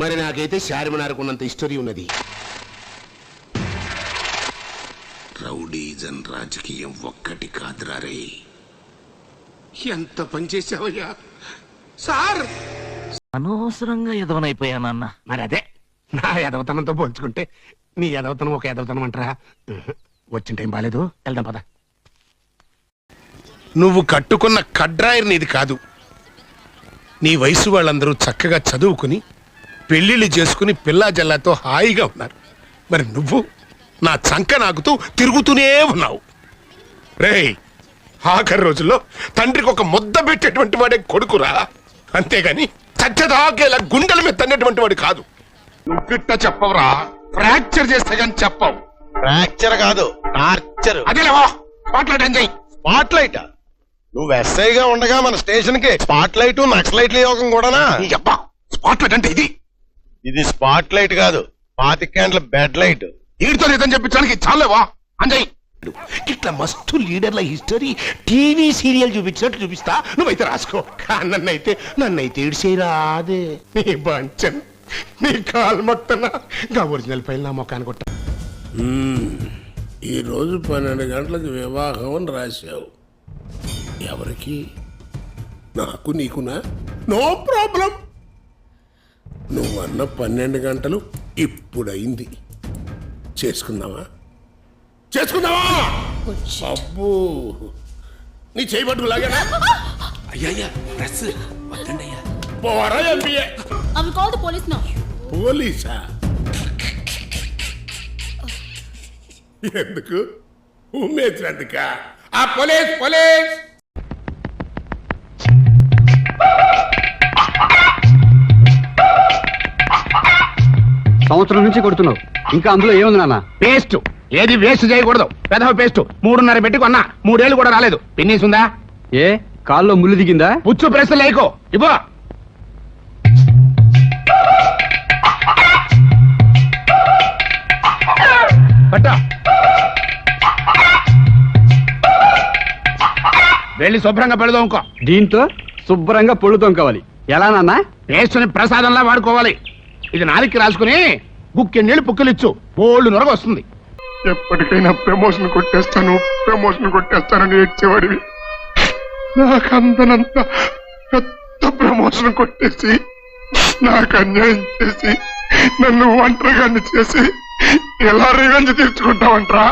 మరి నాకైతే చార్మినార్కున్నంత హిస్టరీ ఉన్నది. రౌడీజన్ రాజకీయం ఒక్కటి కాదురా రే. ఎంత పనిచేసావయ్యా సార్. అనవసరంగా ఎదవనైపోయానన్న. మరి అదే నా ఎదవతనంతో పోల్చుకుంటే నీ ఎదవతనం ఒక ఎదవతనం అంటారా? వచ్చిన టైం బాలేదు, వెళ్దాం పద. నువ్వు కట్టుకున్న కడ్రాయర్ నీది కాదు. నీ వయసు వాళ్ళందరూ చక్కగా చదువుకుని పెళ్లిళ్ళు చేసుకుని పిల్లా జల్లాతో హాయిగా ఉన్నారు. మరి నువ్వు నా చంక నాకుతూ తిరుగుతూనే ఉన్నావు. రేయ్, ఆఖరి రోజుల్లో తండ్రికి ఒక ముద్ద పెట్టేటువంటి వాడే కొడుకురా, అంతేగాని చచ్చదాకేలా గుండెల మీద తన్నేటువంటి వాడు కాదు. నువ్విట్ట చెప్పవురా, ఫ్రాక్చర్ చేస్తే గాని చెప్పవు. ఫ్రాక్చర్ కాదు, టార్చర్. అదేలేవా మాట్లాడడం చెయ్యి. Spot light. నువ్వు ఎస్ఐగా ఉండగా మన స్టేషన్ కి స్పాట్ లైట్ నక్సలైట్ల యోగం కూడానా? స్పాట్ లైట్ అంటే ఇది స్పాట్ లైట్ కాదు, 25 క్యాండ్ల బెడ్ లైట్. వీడితో నిజం చెప్పించడానికి చాలేవా అంజయ్? ఇట్లా మస్తు లీడర్ల హిస్టరీ టీవీ సీరియల్ చూపించినట్టు చూపిస్తా, నువ్వైతే రాసుకో. నన్నైతే ఇడిసేరాదే. నీ బంచన్, నీ కాలు మొత్తనా గా ఒరిజినల్ ఫైల్ నా మొక్కాన్ని కొట్ట. ఈరోజు 12 గంటలకు వివాహం అని రాశావు. ఎవరికి? నాకు నీకునా? No problem. నువ్వన్న 12 గంటలు ఇప్పుడైంది. చేసుకుందామా? అబ్బో, నీ చేయబట్టు లాగా. అయ్యా ప్రెస్ వద్దండి అయ్యా. పోరా MPa. I will call the police now. పోలీసా? ఎందుకు? ఉమ్మేసినందుక? ఆ పోలీస్ సంవత్సరం నుంచి కొడుతున్నావు, ఇంకా అందులో ఏముంది నాన్న? పేస్ట్. ఏది వేస్ట్ చేయకూడదు. పెదవ పేస్ట్ 3.5 పెట్టి కొన్నా, 3 ఏళ్ళు కూడా రాలేదు. పిన్నీసుందా? ఏ కాల్లో ముళ్ళు దిగిందా? పుచ్చు ప్రెస్ లేకో ఇవ్వ. పట్ట వెళ్ళి శుభ్రంగా పెడదాం. ఇంకో దీంతో శుభ్రంగా పొళ్ళు తోముకోవాలి. ఎలా నాన్న? పేస్ట్ని ప్రసాదంలా వాడుకోవాలి. ఇది నాలుగుకి రాసుకుని గుక్కె నీళ్ళు పుక్కిలిచ్చు, పోళ్ళు నొరగ వస్తుంది. ఎప్పటికైనా ప్రమోషన్ కొట్టేస్తానని ఏడ్చేవాడివి. నాకు అందనంత పెద్ద ప్రమోషన్ కొట్టేసి నాకు అన్యాయం చేసి నన్ను ఒంటరిగాన్ని చేసి ఎలా రివెంజ్ తీర్చుకుంటావంట్రా?